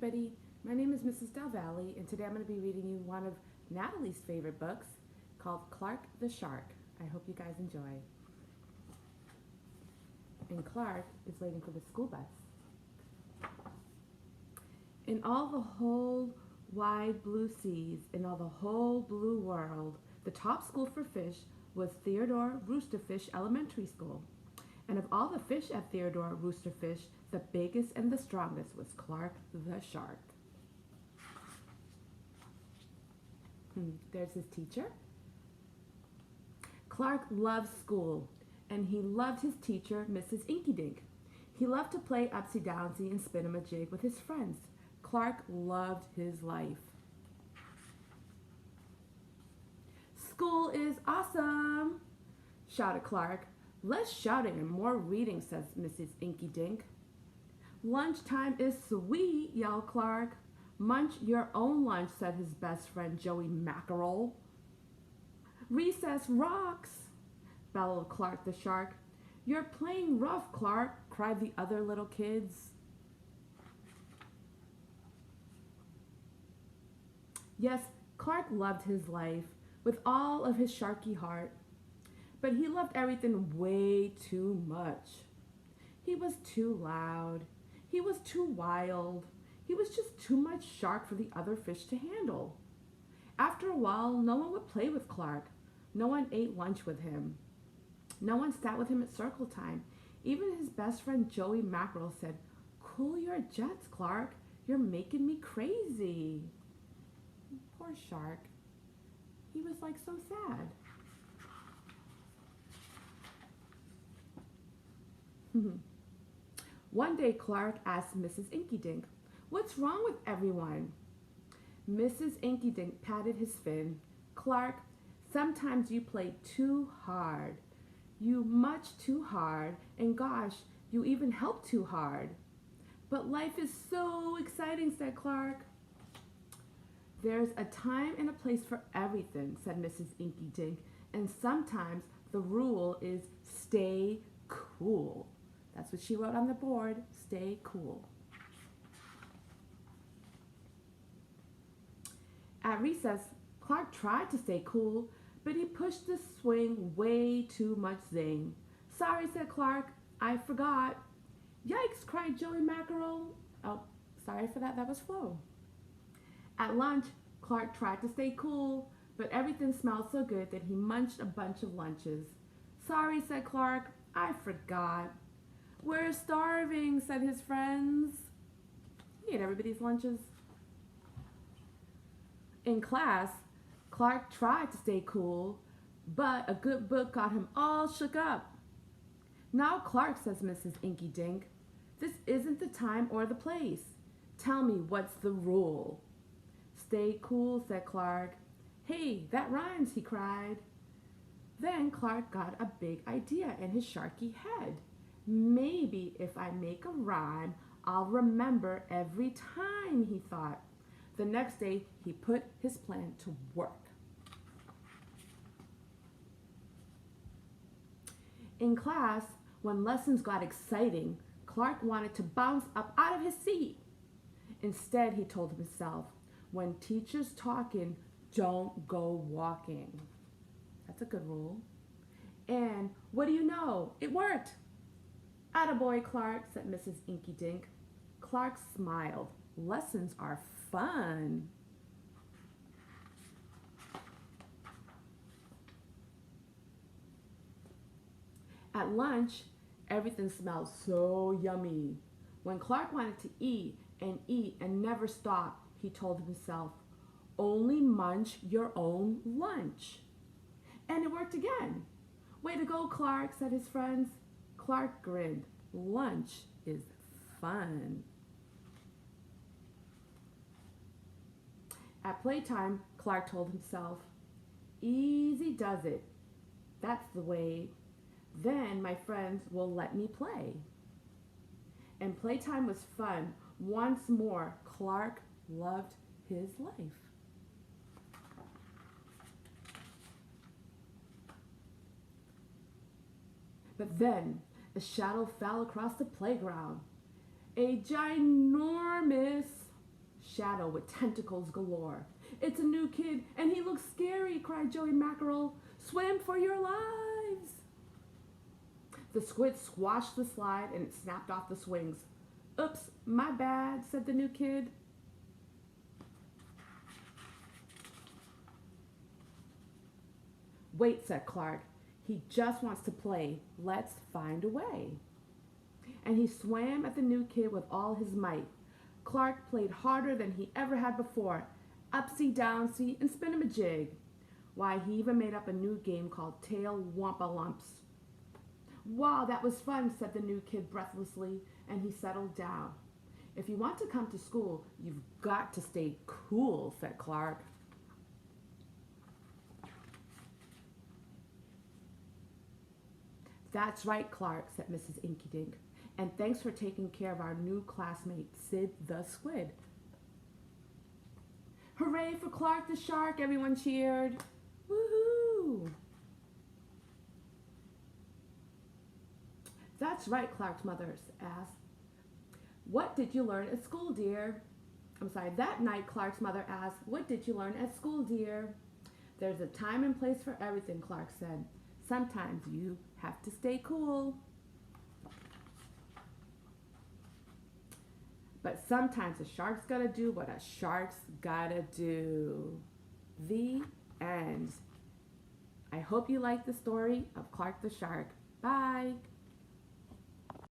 everybody. My name is Mrs. Del Valle, and today I'm going to be reading you one of Natalie's favorite books called Clark the Shark. I hope you guys enjoy. And Clark is waiting for the school bus. In all the whole wide blue seas, in all the whole blue world, the top school for fish was Theodore Roosterfish Elementary School. And of all the fish at Theodore Roosterfish, the biggest and the strongest was Clark the Shark. There's his teacher. Clark loved school, and he loved his teacher, Mrs. Inkydink. He loved to play upsy-downsy and spin-a-majig with his friends. Clark loved his life. School is awesome, shouted Clark. Less shouting and more reading, says Mrs. Inkydink. Lunchtime is sweet, yelled Clark. Munch your own lunch, said his best friend Joey Mackerel. Recess rocks, bellowed Clark the Shark. You're playing rough, Clark, cried the other little kids. Yes, Clark loved his life with all of his sharky heart, but he loved everything way too much. He was too loud. He was too wild. He was just too much shark for the other fish to handle. After a while, no one would play with Clark. No one ate lunch with him. No one sat with him at circle time. Even his best friend Joey Mackerel said, "Cool your jets, Clark. You're making me crazy." Poor Shark. He was like so sad. One day Clark asked Mrs. Inkydink, "What's wrong with everyone?" Mrs. Inkydink patted his fin. "Clark, sometimes you play too hard. You much too hard, and gosh, you even help too hard." "But life is so exciting," said Clark. "There's a time and a place for everything," said Mrs. Inkydink, "and sometimes the rule is stay cool." That's what she wrote on the board, stay cool. At recess, Clark tried to stay cool, but he pushed the swing way too much zing. "Sorry," said Clark, "I forgot." "Yikes," cried Joey Mackerel. Oh, sorry for that, that was Flo. At lunch, Clark tried to stay cool, but everything smelled so good that he munched a bunch of lunches. "Sorry," said Clark, "I forgot." "We're starving," said his friends. He ate everybody's lunches. In class, Clark tried to stay cool, but a good book got him all shook up. "Now, Clark," says Mrs. Inkydink, "this isn't the time or the place. Tell me, what's the rule?" "Stay cool," said Clark. "Hey, that rhymes," he cried. Then Clark got a big idea in his sharky head. "Maybe if I make a rhyme, I'll remember every time," he thought. The next day, he put his plan to work. In class, when lessons got exciting, Clark wanted to bounce up out of his seat. Instead, he told himself, when teacher's talking, don't go walking. That's a good rule. And what do you know? It worked. "Attaboy, Clark," said Mrs. Inkydink. Clark smiled. Lessons are fun. At lunch, everything smelled so yummy. When Clark wanted to eat and never stop, he told himself, only munch your own lunch. And it worked again. "Way to go, Clark," said his friends. Clark grinned. Lunch is fun. At playtime, Clark told himself, easy does it. That's the way. Then my friends will let me play. And playtime was fun. Once more, Clark loved his life. But then a shadow fell across the playground. A ginormous shadow with tentacles galore. It's a new kid, and he looks scary, cried Joey Mackerel. Swim for your lives! The squid squashed the slide, and it snapped off the swings. Oops, my bad, said the new kid. Wait, said Clark. He just wants to play. Let's find a way. And he swam at the new kid with all his might. Clark played harder than he ever had before. Upsy downsy and spin him a jig. Why, he even made up a new game called Tail Wampa Lumps. Wow, that was fun, said the new kid breathlessly, and he settled down. If you want to come to school, you've got to stay cool, said Clark. That's right, Clark, said Mrs. Inkydink. And thanks for taking care of our new classmate, Sid the Squid. Hooray for Clark the Shark, everyone cheered. Woohoo! That's right, Clark's mother asked. What did you learn at school, dear? That night, Clark's mother asked, what did you learn at school, dear? There's a time and place for everything, Clark said. Sometimes you have to stay cool. But sometimes a shark's gotta do what a shark's gotta do. The end. I hope you liked the story of Clark the Shark. Bye.